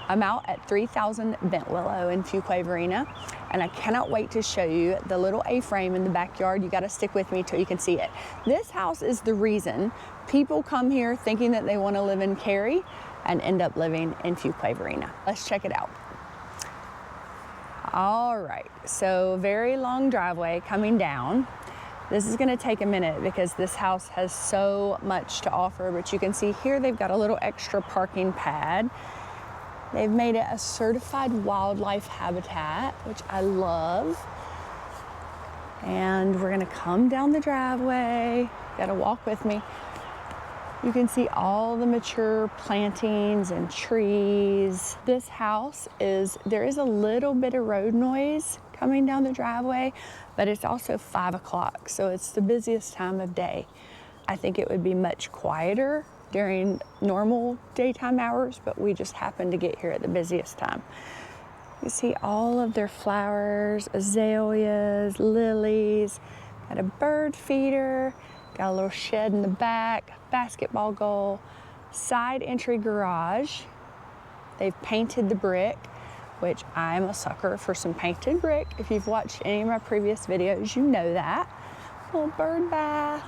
I'm out at 3000 Bent Willow in Fuquay Varina, and I cannot wait to show you the little A-frame in the backyard. You gotta stick with me till you can see it. This house is the reason people come here thinking that they wanna live in Cary and end up living in Fuquay Varina. Let's check it out. All right, so very long driveway coming down. This is gonna take a minute because this house has so much to offer, but you can see here they've got a little extra parking pad. They've made it a certified wildlife habitat, which I love. And we're gonna come down the driveway. Gotta walk with me. You can see all the mature plantings and trees. This house there is a little bit of road noise coming down the driveway, but it's also 5 o'clock, so it's the busiest time of day. I think it would be much quieter during normal daytime hours, but we just happened to get here at the busiest time. You see all of their flowers, azaleas, lilies, got a bird feeder, got a little shed in the back, basketball goal, side entry garage. They've painted the brick, which I'm a sucker for some painted brick. If you've watched any of my previous videos, you know that. Little bird bath.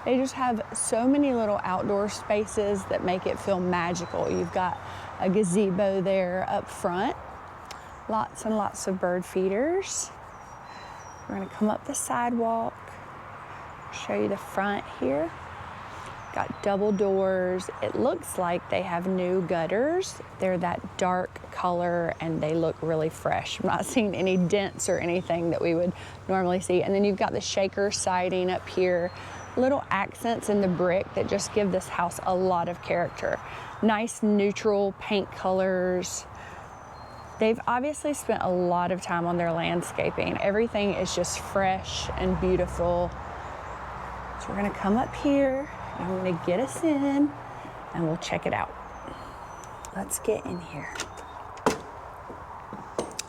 They just have so many little outdoor spaces that make it feel magical. You've got a gazebo there up front. Lots and lots of bird feeders. We're gonna come up the sidewalk, show you the front here. Got double doors. It looks like they have new gutters. They're that dark color and they look really fresh. I'm not seeing any dents or anything that we would normally see. And then you've got the shaker siding up here. Little accents in the brick that just give this house a lot of character. Nice neutral paint colors. They've obviously spent a lot of time on their landscaping. Everything is just fresh and beautiful. So we're gonna come up here, and I'm gonna get us in, and we'll check it out. Let's get in here.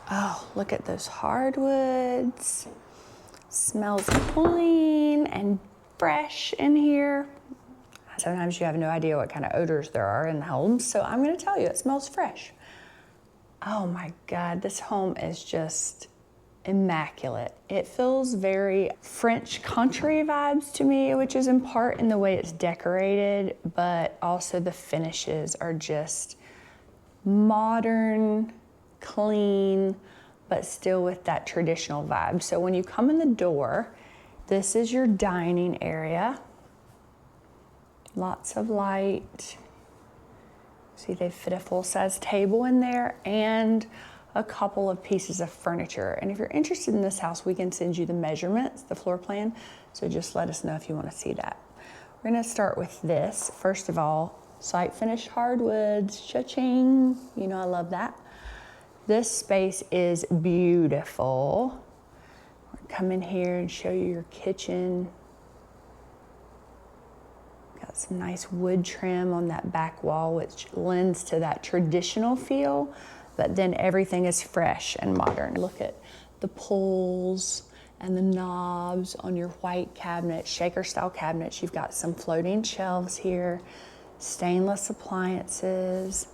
Oh, look at those hardwoods. Smells clean and fresh in here. Sometimes you have no idea what kind of odors there are in the homes, so I'm gonna tell you, it smells fresh. Oh my God, this home is just immaculate. It feels very French country vibes to me, which is in part in the way it's decorated, but also the finishes are just modern, clean, but still with that traditional vibe. So when you come in the door, this is your dining area. Lots of light. See, they fit a full-size table in there and a couple of pieces of furniture. And if you're interested in this house, we can send you the measurements, the floor plan. So just let us know if you want to see that. We're gonna start with this. First of all, site finished hardwoods, cha-ching. You know I love that. This space is beautiful. Come in here and show you your kitchen. Got some nice wood trim on that back wall, which lends to that traditional feel, but then everything is fresh and modern. Look at the pulls and the knobs on your white cabinets, shaker style cabinets. You've got some floating shelves here, stainless appliances.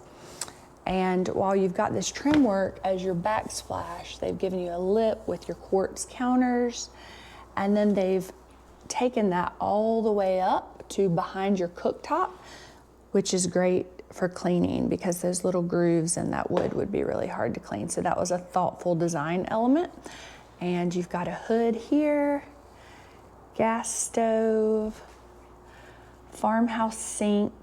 And while you've got this trim work as your backsplash, they've given you a lip with your quartz counters, and then they've taken that all the way up to behind your cooktop, which is great for cleaning because those little grooves in that wood would be really hard to clean. So that was a thoughtful design element. And you've got a hood here, gas stove, farmhouse sink,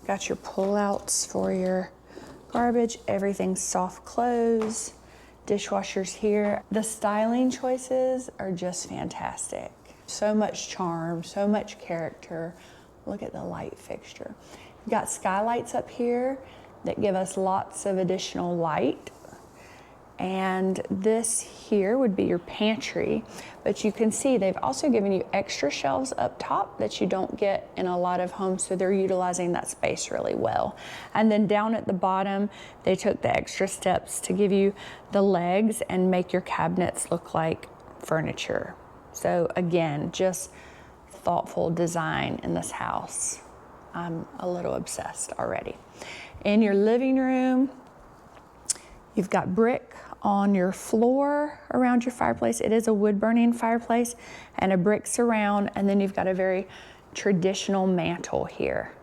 got your pullouts for your garbage, everything's soft close, dishwashers here. The styling choices are just fantastic. So much charm, so much character. Look at the light fixture. We've got skylights up here that give us lots of additional light. And this here would be your pantry, but you can see they've also given you extra shelves up top that you don't get in a lot of homes, so they're utilizing that space really well. And then down at the bottom, they took the extra steps to give you the legs and make your cabinets look like furniture. So again, just thoughtful design in this house. I'm a little obsessed already. In your living room, You've got brick on your floor around your fireplace. It is a wood burning fireplace, and a brick surround, and then you've got a very traditional mantle here.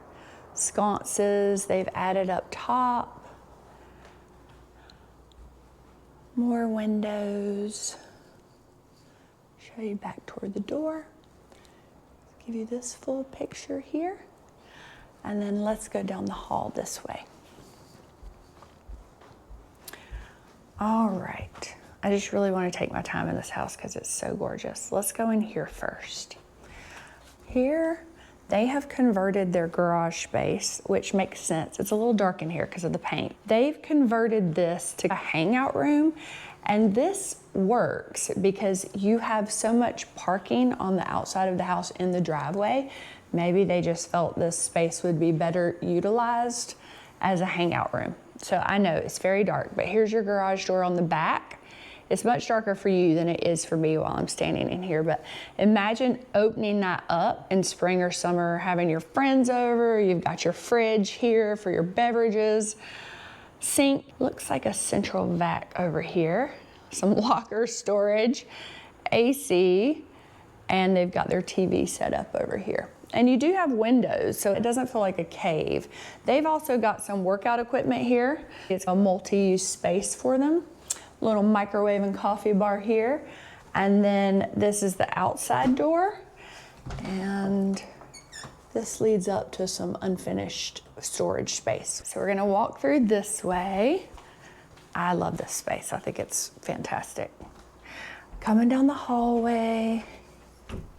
Sconces they've added up top. More windows. Show you back toward the door. Give you this full picture here. And then let's go down the hall this way. All right, I just really want to take my time in this house because it's so gorgeous. Let's go in here first. Here, they have converted their garage space, which makes sense. It's a little dark in here because of the paint. They've converted this to a hangout room, and this works because you have so much parking on the outside of the house in the driveway. Maybe they just felt this space would be better utilized as a hangout room. So I know it's very dark, but here's your garage door on the back. It's much darker for you than it is for me while I'm standing in here, but imagine opening that up in spring or summer, having your friends over, you've got your fridge here for your beverages, sink, looks like a central vac over here, some locker storage, AC, and they've got their TV set up over here. And you do have windows, so it doesn't feel like a cave. They've also got some workout equipment here. It's a multi-use space for them. Little microwave and coffee bar here. And then this is the outside door. And this leads up to some unfinished storage space. So we're gonna walk through this way. I love this space. I think it's fantastic. Coming down the hallway,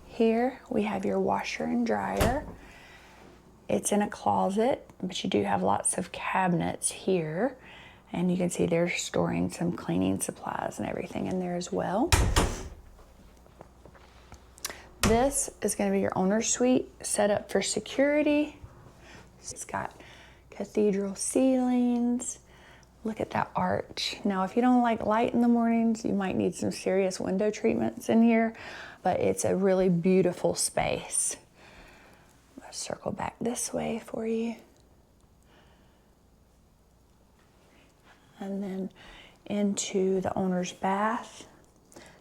here we have your washer and dryer. It's in a closet, but you do have lots of cabinets here. And you can see they're storing some cleaning supplies and everything in there as well. This is gonna be your owner's suite set up for security. It's got cathedral ceilings. Look at that arch. Now, if you don't like light in the mornings, you might need some serious window treatments in here, but it's a really beautiful space. Let's circle back this way for you. And then into the owner's bath.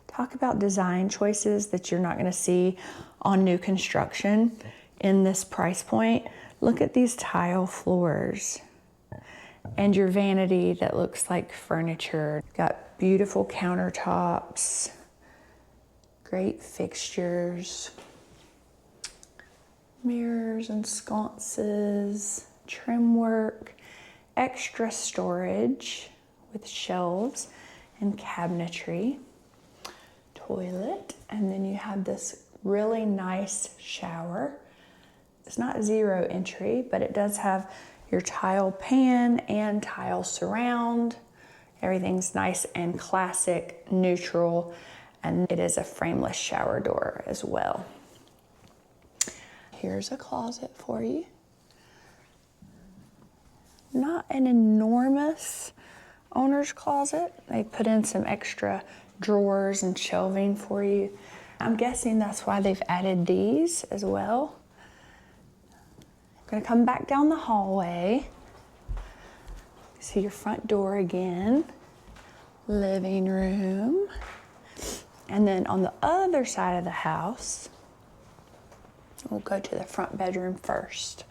Talk about design choices that you're not gonna see on new construction in this price point. Look at these tile floors and your vanity that looks like furniture. Got beautiful countertops, great fixtures, mirrors and sconces, trim work, extra storage with shelves and cabinetry, toilet, and then you have this really nice shower. It's not zero entry, but it does have your tile pan and tile surround. Everything's nice and classic, neutral, and it is a frameless shower door as well. Here's a closet for you. Not an enormous owner's closet. They put in some extra drawers and shelving for you. I'm guessing that's why they've added these as well. I'm gonna come back down the hallway. See your front door again. Living room. And then on the other side of the house, we'll go to the front bedroom first.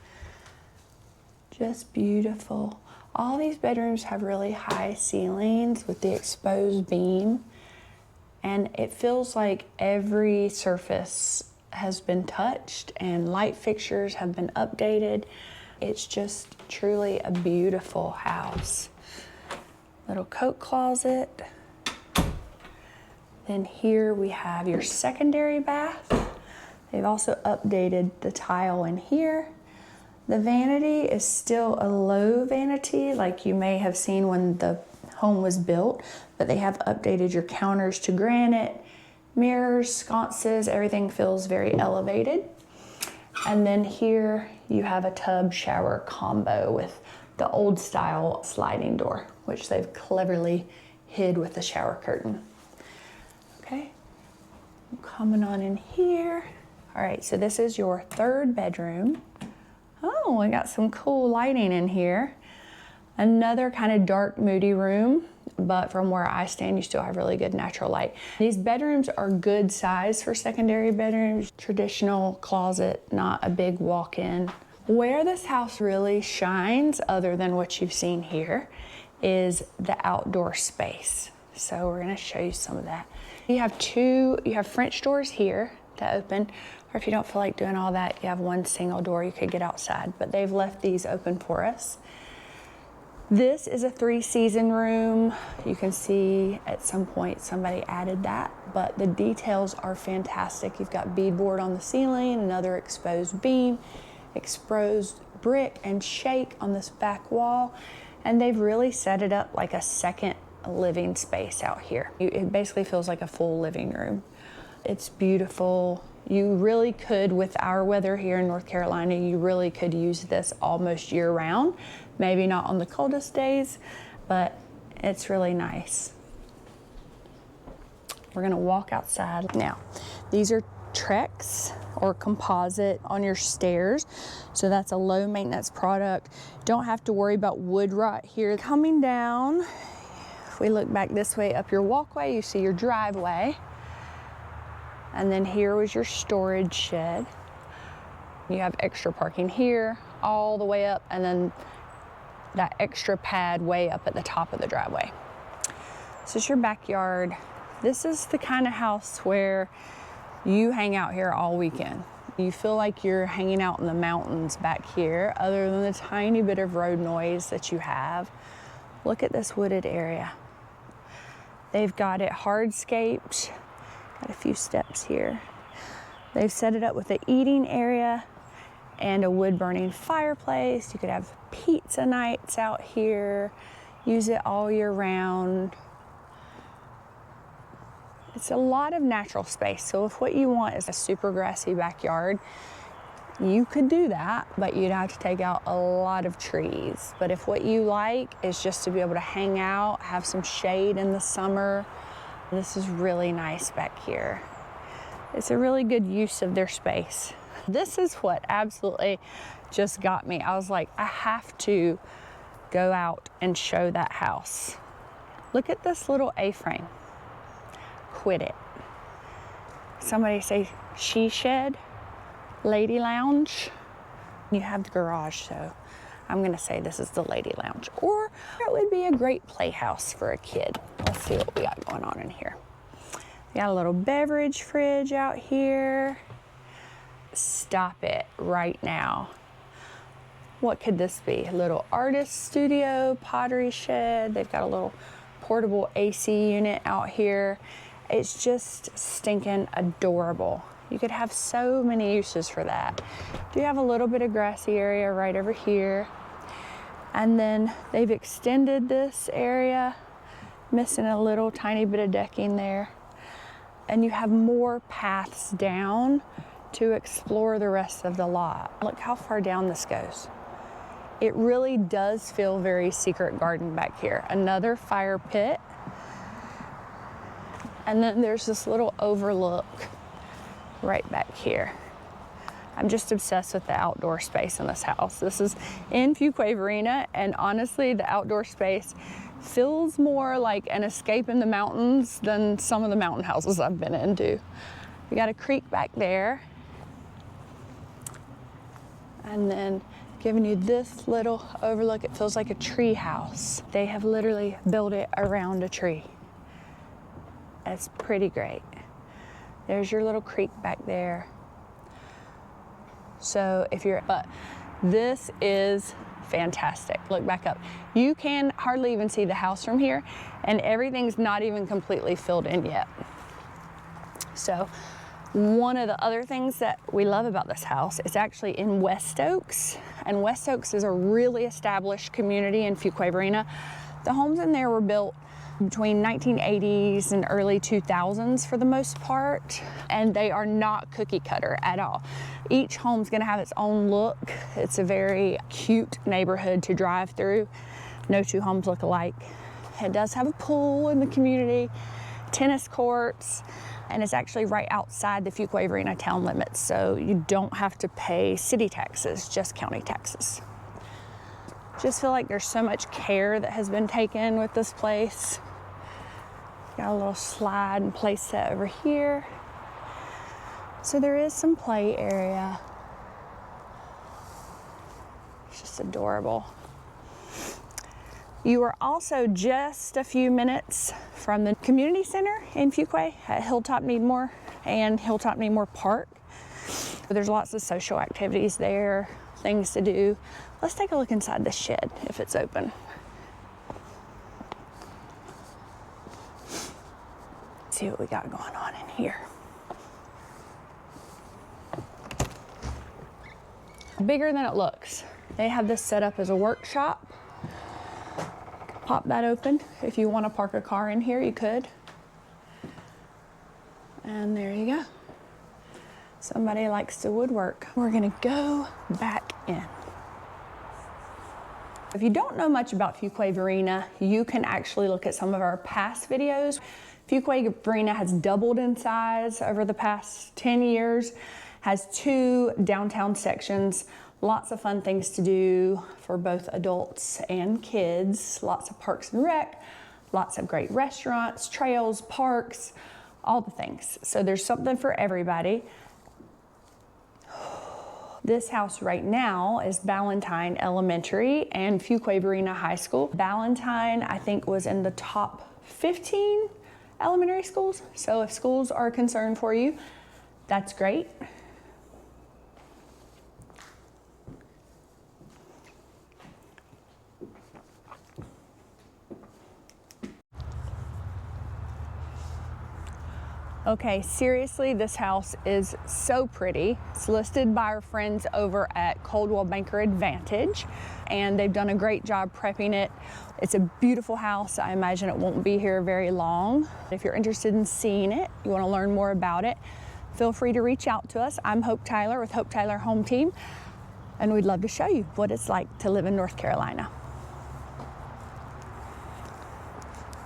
Just beautiful. All these bedrooms have really high ceilings with the exposed beam, and it feels like every surface has been touched and light fixtures have been updated. It's just truly a beautiful house. Little coat closet. Then here we have your secondary bath. They've also updated the tile in here. The vanity is still a low vanity like you may have seen when the home was built, but they have updated your counters to granite, mirrors, sconces, everything feels very elevated. And then here you have a tub shower combo with the old style sliding door, which they've cleverly hid with the shower curtain. Okay, coming on in here. All right, so this is your third bedroom. Oh, we got some cool lighting in here. Another kind of dark, moody room but from where I stand, you still have really good natural light. These bedrooms are good size for secondary bedrooms. Traditional closet, not a big walk-in. Where this house really shines, other than what you've seen here, is the outdoor space. So we're gonna show you some of that. You have French doors here to open, or if you don't feel like doing all that, you have one single door you could get outside, but they've left these open for us. This is a 3-season room. You can see at some point somebody added that, but the details are fantastic. You've got beadboard on the ceiling, another exposed beam, exposed brick and shake on this back wall, and they've really set it up like a second living space out here. It basically feels like a full living room. It's beautiful. You really could, with our weather here in North Carolina, you really could use this almost year round. Maybe not on the coldest days, but it's really nice. We're gonna walk outside. Now, these are Trex or composite on your stairs. So that's a low maintenance product. Don't have to worry about wood rot here. Coming down, if we look back this way up your walkway, you see your driveway. And then here was your storage shed. You have extra parking here, all the way up, and then that extra pad way up at the top of the driveway. This is your backyard. This is the kind of house where you hang out here all weekend. You feel like you're hanging out in the mountains back here, other than the tiny bit of road noise that you have. Look at this wooded area. They've got it hardscaped. Got a few steps here. They've set it up with an eating area and a wood-burning fireplace. You could have pizza nights out here, use it all year round. It's a lot of natural space. So if what you want is a super grassy backyard, you could do that, but you'd have to take out a lot of trees. But if what you like is just to be able to hang out, have some shade in the summer, this is really nice back here. It's a really good use of their space. This is what absolutely just got me. I was like, I have to go out and show that house. Look at this little A-frame. Quit it. Somebody say she shed, lady lounge. You have the garage, so I'm gonna say this is the lady lounge, or it would be a great playhouse for a kid. Let's see what we got going on in here. We got a little beverage fridge out here. Stop it right now. What could this be? A little artist studio, pottery shed. They've got a little portable AC unit out here. It's just stinking adorable. You could have so many uses for that. Do you have a little bit of grassy area right over here? And then they've extended this area, missing a little tiny bit of decking there. And you have more paths down to explore the rest of the lot. Look how far down this goes. It really does feel very secret garden back here. Another fire pit. And then there's this little overlook right back here. I'm just obsessed with the outdoor space in this house. This is in Fuquay Varina, and honestly, the outdoor space feels more like an escape in the mountains than some of the mountain houses I've been into. We got a creek back there. And then giving you this little overlook, it feels like a tree house. They have literally built it around a tree. It's pretty great. There's your little creek back there. So but this is fantastic. Look back up. You can hardly even see the house from here, and everything's not even completely filled in yet. So one of the other things that we love about this house is actually in West Oaks, and West Oaks is a really established community in Fuquay Varina. The homes in there were built between 1980s and early 2000s for the most part, and they are not cookie cutter at all. Each home's gonna have its own look. It's a very cute neighborhood to drive through. No two homes look alike. It does have a pool in the community, tennis courts, and it's actually right outside the Fuquay Varina town limits, so you don't have to pay city taxes, just county taxes. Just feel like there's so much care that has been taken with this place. Got a little slide and play set over here. So there is some play area. It's just adorable. You are also just a few minutes from the community center in Fuquay at Hilltop Needmore and Hilltop Needmore Park. There's lots of social activities there, things to do. Let's take a look inside the shed if it's open. See what we got going on in here. Bigger than it looks. They have this set up as a workshop. Pop that open. If you want to park a car in here, you could. And there you go. Somebody likes to woodwork. We're gonna go back in. If you don't know much about Fuquay Varina, you can actually look at some of our past videos. Fuquay Varina has doubled in size over the past 10 years, has 2 downtown sections, lots of fun things to do for both adults and kids, lots of parks and rec, lots of great restaurants, trails, parks, all the things. So there's something for everybody. This house right now is Ballantyne Elementary and Fuquay Varina High School. Ballantyne, I think, was in the top 15 elementary schools. So if schools are a concern for you, that's great. Okay, seriously, this house is so pretty. It's listed by our friends over at Coldwell Banker Advantage, and they've done a great job prepping it. It's a beautiful house. I imagine it won't be here very long. If you're interested in seeing it, you want to learn more about it, feel free to reach out to us. I'm Hope Tyler with Hope Tyler Home Team, and we'd love to show you what it's like to live in North Carolina.